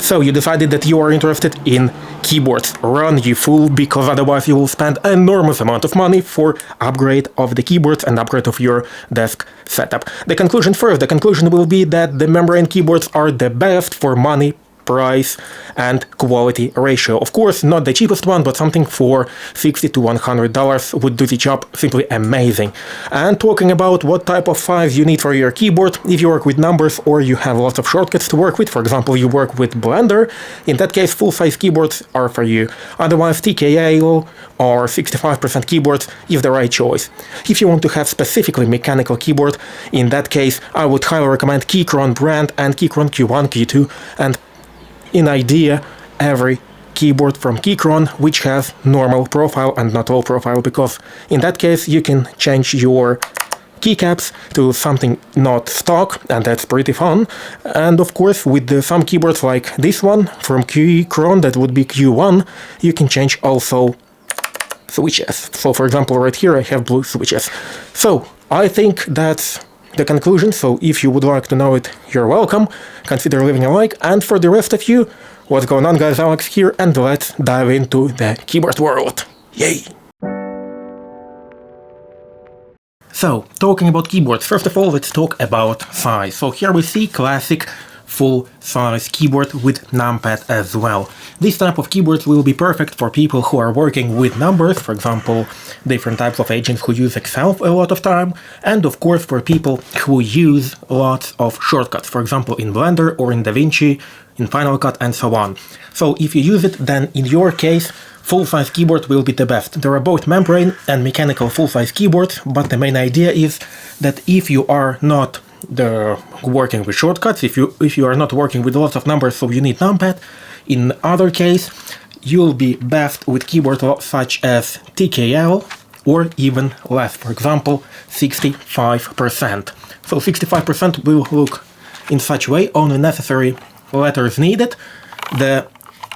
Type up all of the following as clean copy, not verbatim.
So you decided that you are interested in keyboards. Run, you fool, because otherwise you will spend an enormous amount of money for upgrade of the keyboards and upgrade of your desk setup. The conclusion first, the conclusion will be that the membrane keyboards are the best for money, price and quality ratio. Of course, not the cheapest one, but something for $60 to $100 would do the job simply amazing. And talking about what type of files you need for your keyboard, if you work with numbers or you have lots of shortcuts to work with, for example, you work with Blender, in that case, full-size keyboards are for you. Otherwise, TKL or 65% keyboards is the right choice. If you want to have specifically mechanical keyboard, in that case, I would highly recommend Keychron brand and Keychron Q1, Q2, and in idea, every keyboard from Keychron which has normal profile and not low profile, because in that case you can change your keycaps to something not stock, and that's pretty fun. And of course, with some keyboards like this one from Keychron, that would be Q1, you can change also switches. So for example, right here I have blue switches. So I think that's the conclusion. So if you would like to know it, you're welcome. Consider leaving a like. And for the rest of you, what's going on, guys? Alex here, and let's dive into the keyboard world. Yay! So, talking about keyboards, first of all, let's talk about size. So here we see classic full-size keyboard with numpad as well. This type of keyboard will be perfect for people who are working with numbers, for example, different types of agents who use Excel a lot of time, and of course for people who use lots of shortcuts, for example in Blender or in DaVinci, in Final Cut and so on. So if you use it, then in your case, full-size keyboard will be the best. There are both membrane and mechanical full-size keyboards, but the main idea is that if you are not working with shortcuts, if you are not working with lots of numbers, so you need numpad. In other case, you'll be best with keyboard such as TKL or even less, for example 65%. So 65% will look in such way, only necessary letters needed, the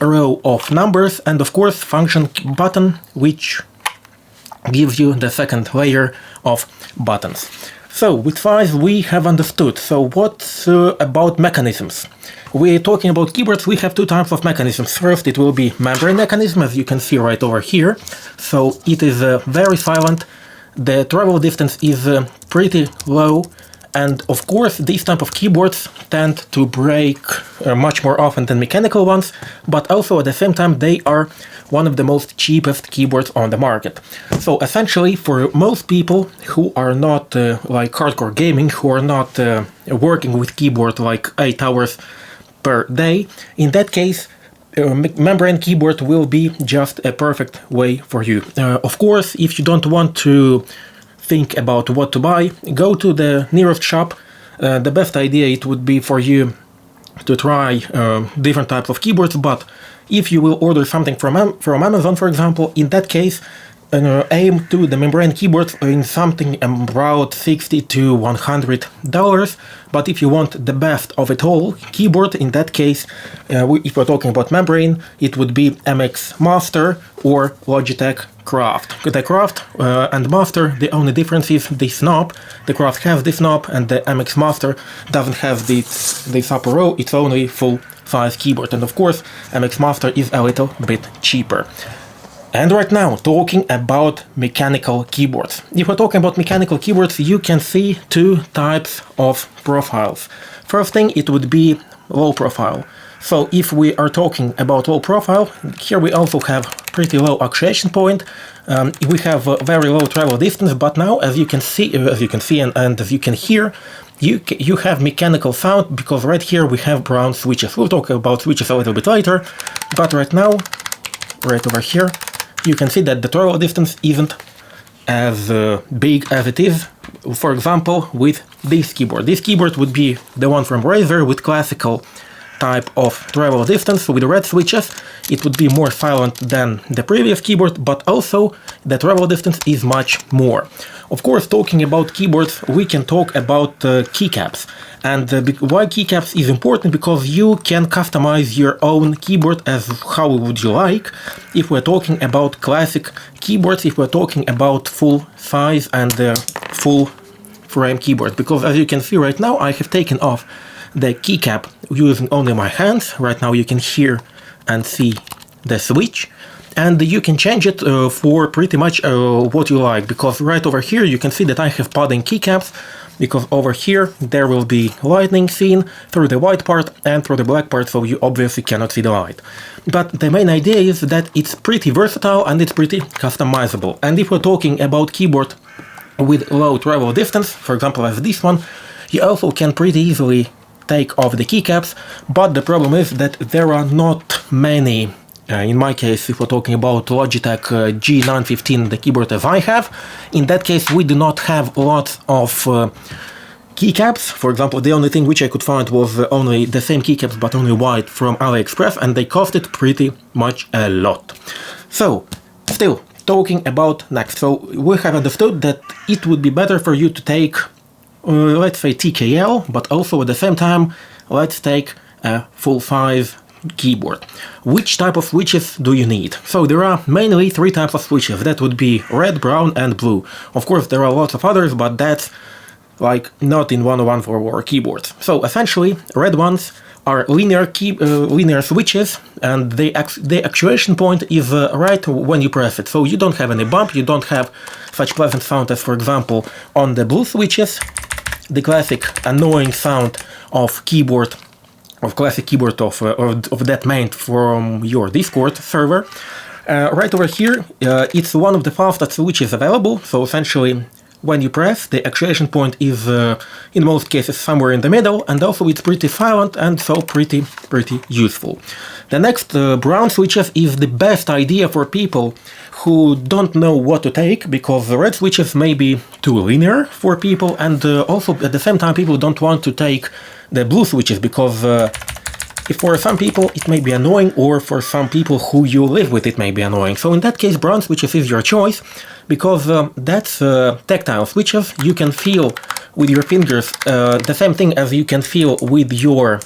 row of numbers, and of course function button, which gives you the second layer of buttons. So with size we have understood. So what about mechanisms? We're talking about keyboards, we have two types of mechanisms. First, it will be membrane mechanism, as you can see right over here. So it is very silent, the travel distance is pretty low, and of course these type of keyboards tend to break much more often than mechanical ones, but also at the same time they are one of the most cheapest keyboards on the market. So essentially for most people who are not like hardcore gaming, who are not working with keyboard like 8 hours per day, in that case membrane keyboard will be just a perfect way for you. Of course, if you don't want to think about what to buy, go to the nearest shop. The best idea it would be for you to try different types of keyboards, but if you will order something from Amazon, for example, in that case, aim to the membrane keyboards in something about $60 to $100. But if you want the best of it all keyboard, in that case, if we're talking about membrane, it would be MX Master or Logitech Craft. The Craft and Master, the only difference is this knob. The Craft has this knob and the MX Master doesn't have this upper row, it's only full-size keyboard. And of course, MX Master is a little bit cheaper. And right now, talking about mechanical keyboards. If we're talking about mechanical keyboards, you can see two types of profiles. First thing, it would be low profile. So if we are talking about low profile, here we also have pretty low actuation point. We have a very low travel distance, but now as you can see and as you can hear, you have mechanical sound, because right here we have brown switches. We'll talk about switches a little bit later, but right now, right over here, you can see that the travel distance isn't as big as it is, for example, with this keyboard. This keyboard would be the one from Razer with classical type of travel distance with red switches. It would be more silent than the previous keyboard, but also the travel distance is much more. Of course, talking about keyboards, we can talk about keycaps. And why keycaps is important? Because you can customize your own keyboard as how would you like. If we're talking about classic keyboards, if we're talking about full size and full frame keyboard, because as you can see right now, I have taken off the keycap using only my hands. Right now you can hear and see the switch. And you can change it for pretty much what you like, because right over here you can see that I have padding keycaps, because over here there will be lightning seen through the white part and through the black part, so you obviously cannot see the light. But the main idea is that it's pretty versatile and it's pretty customizable. And if we're talking about keyboard with low travel distance, for example as this one, you also can pretty easily take off the keycaps, but the problem is that there are not many. In my case, if we're talking about Logitech G915, the keyboard as I have, in that case we do not have lots of keycaps. For example, the only thing which I could find was only the same keycaps but only white from AliExpress, and they costed pretty much a lot. So, still, talking about next. So, we have understood that it would be better for you to take, let's say TKL, but also at the same time, let's take a full-size keyboard. Which type of switches do you need? So there are mainly three types of switches. That would be red, brown and blue. Of course there are lots of others, but that's like not in 101 for our keyboards. So essentially red ones are linear switches, and the actuation point is right when you press it. So you don't have any bump, you don't have such pleasant sound as for example on the blue switches, the classic annoying sound of keyboard of classic keyboard of that made from your Discord server. Right over here, it's one of the fastest switches available, so essentially when you press, the actuation point is in most cases somewhere in the middle, and also it's pretty silent and so pretty useful. The next brown switches is the best idea for people who don't know what to take, because the red switches may be too linear for people, and also at the same time people don't want to take the blue switches, because if for some people it may be annoying, or for some people who you live with it may be annoying. So in that case brown switches is your choice, because that's tactile switches. You can feel with your fingers the same thing as you can feel with your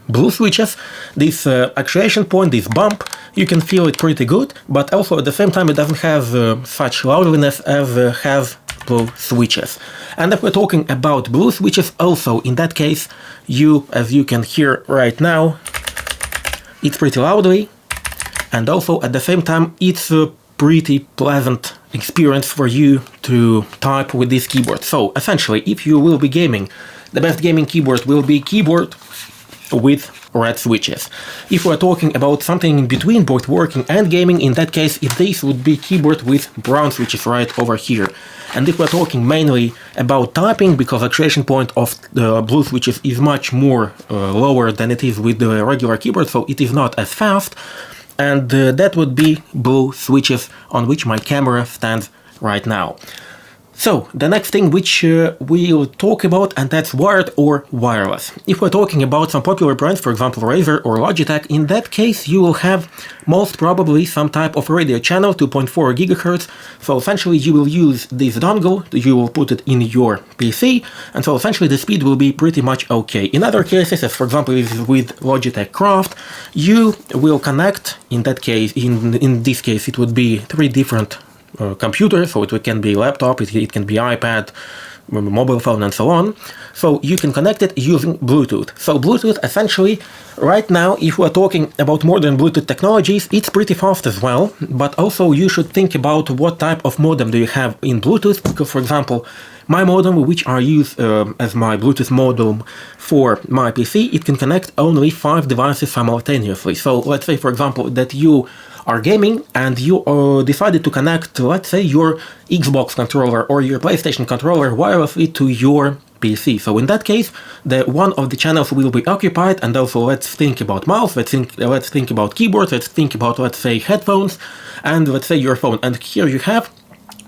blue switches. This actuation point, this bump, you can feel it pretty good, but also at the same time it doesn't have such loudness as have blue switches. And if we're talking about blue switches, also in that case, as you can hear right now, it's pretty loudly, and also at the same time it's a pretty pleasant experience for you to type with this keyboard. So essentially, if you will be gaming, the best gaming keyboard will be keyboard with red switches. If we're talking about something in between both working and gaming, in that case this would be keyboard with brown switches right over here. And if we're talking mainly about typing, because actuation point of the blue switches is much more lower than it is with the regular keyboard, so it is not as fast, and that would be blue switches on which my camera stands right now. So, the next thing which we'll talk about, and that's wired or wireless. If we're talking about some popular brands, for example Razer or Logitech, in that case you will have most probably some type of radio channel, 2.4 GHz, so essentially you will use this dongle, you will put it in your PC, and so essentially the speed will be pretty much okay. In other cases, as for example with Logitech Craft, you will connect, in that case, in this case it would be three different computer, so it can be laptop, it can be iPad, mobile phone and so on. So you can connect it using Bluetooth. So Bluetooth essentially, right now, if we're talking about modern Bluetooth technologies, it's pretty fast as well, but also you should think about what type of modem do you have in Bluetooth, because for example, my modem, which I use as my Bluetooth modem for my PC, it can connect only 5 devices simultaneously. So let's say for example that you are gaming and you decided to connect, let's say, your Xbox controller or your PlayStation controller wirelessly to your PC. So in that case, one of the channels will be occupied, and also let's think about mouse, let's think about keyboard, let's think about, let's say, headphones, and let's say your phone. And here you have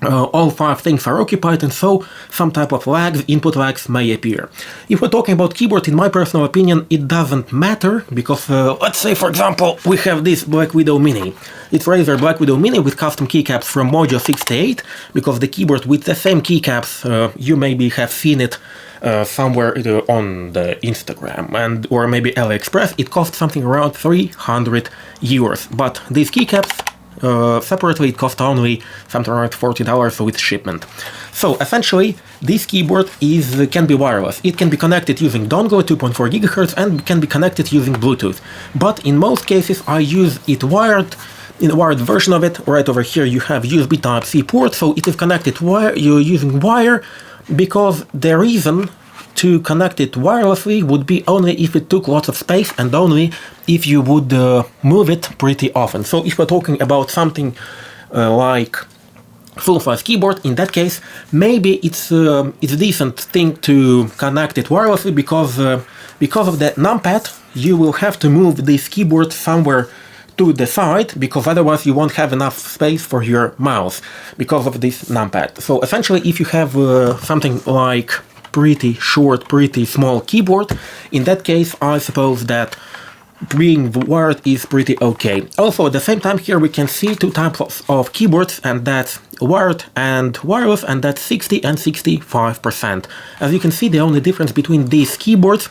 all 5 things are occupied, and so some type of lags, input lags may appear. If we're talking about keyboard, in my personal opinion, it doesn't matter, because let's say for example we have this Black Widow Mini. It's Razer Black Widow Mini with custom keycaps from Mojo 68, because the keyboard with the same keycaps, you maybe have seen it somewhere on the Instagram and or maybe AliExpress. It costs something around 300 euros, but these keycaps separately it costs only something around $40 with shipment. So essentially, this keyboard can be wireless. It can be connected using dongle 2.4 GHz and can be connected using Bluetooth. But in most cases, I use it wired. In the wired version of it, right over here, you have USB Type-C port, so it is connected you're using wire, because the reason to connect it wirelessly would be only if it took lots of space and only if you would move it pretty often. So if we're talking about something like full-size keyboard, in that case, maybe it's a decent thing to connect it wirelessly, because of the numpad, you will have to move this keyboard somewhere to the side, because otherwise you won't have enough space for your mouse because of this numpad. So essentially, if you have something like pretty short, pretty small keyboard, in that case, I suppose that being wired is pretty okay. Also, at the same time, here we can see two types of keyboards, and that's wired and wireless, and that's 60 and 65%. As you can see, the only difference between these keyboards,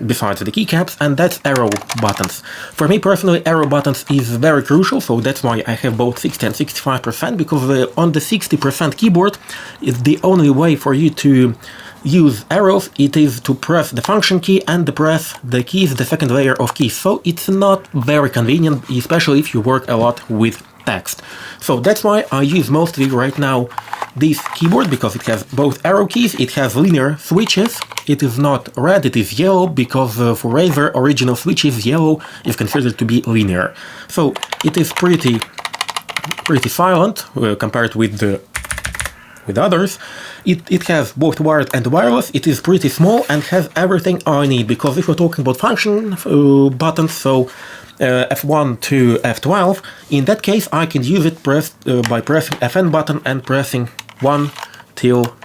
besides the keycaps, and that's arrow buttons. For me personally, arrow buttons is very crucial, so that's why I have both 60 and 65%, because on the 60% keyboard, it's the only way for you to use arrows, it is to press the function key and press the keys, the second layer of keys. So it's not very convenient, especially if you work a lot with text. So that's why I use mostly right now this keyboard, because it has both arrow keys, it has linear switches, it is not red, it is yellow, because for Razer original switches, yellow is considered to be linear. So it is pretty silent compared with others. It has both wired and wireless, it is pretty small and has everything I need, because if we're talking about function buttons, so F1 to F12, in that case I can use it by pressing Fn button and pressing 1 till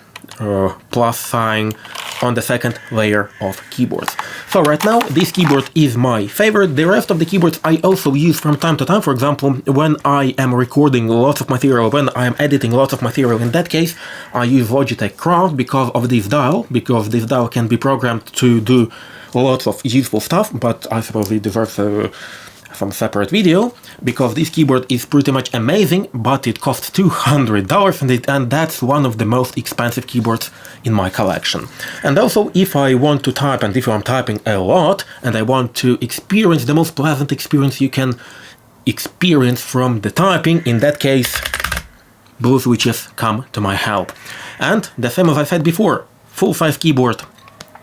plus sign on the second layer of keyboards. So right now this keyboard is my favorite. The rest of the keyboards I also use from time to time. For example, when I am recording lots of material, when I am editing lots of material, in that case I use Logitech Crowd because of this dial, because this dial can be programmed to do lots of useful stuff, but I suppose it deserves some separate video, because this keyboard is pretty much amazing, but it costs $200 and that's one of the most expensive keyboards in my collection. And also, if I want to type, and if I'm typing a lot and I want to experience the most pleasant experience you can experience from the typing, in that case blue switches come to my help. And the same as I said before, full-size keyboard,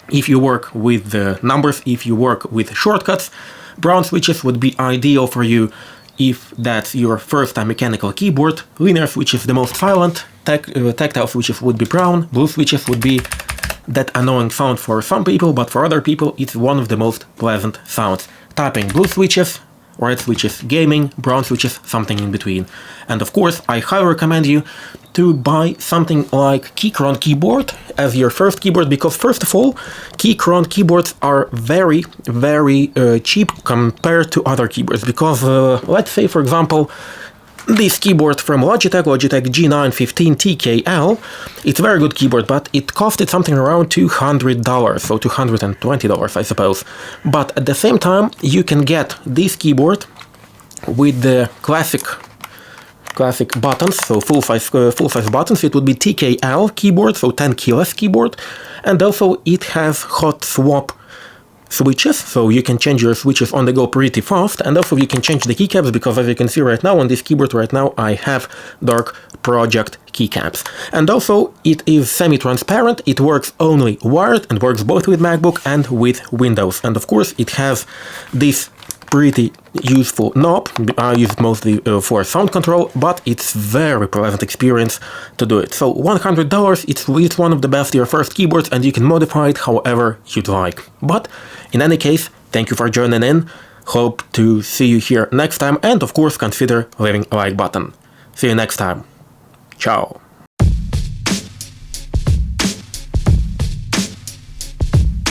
if you work with the numbers, if you work with shortcuts, brown switches would be ideal for you if that's your first time mechanical keyboard. Linear switches the most silent, tactile switches would be brown, blue switches would be that annoying sound for some people, but for other people it's one of the most pleasant sounds. Typing, blue switches, red switches gaming, brown switches something in between. And of course I highly recommend you to buy something like Keychron keyboard as your first keyboard, because first of all, Keychron keyboards are very cheap compared to other keyboards, because let's say for example this keyboard from Logitech G915 TKL, it's a very good keyboard, but it costed something around $200, so $220 I suppose. But at the same time you can get this keyboard with the classic buttons, so full-size buttons. It would be TKL keyboard, so 10 keyless keyboard, and also it has hot swap switches, so you can change your switches on the go pretty fast, and also you can change the keycaps, because as you can see right now on this keyboard right now I have Dark Project keycaps. And also it is semi-transparent, it works only wired and works both with MacBook and with Windows. And of course it has this pretty useful knob. I use it mostly for sound control, but it's very pleasant experience to do it. So $100, it's one of the best your first keyboards, and you can modify it however you'd like. But in any case, thank you for joining in. Hope to see you here next time, and of course consider leaving a like button. See you next time. Ciao.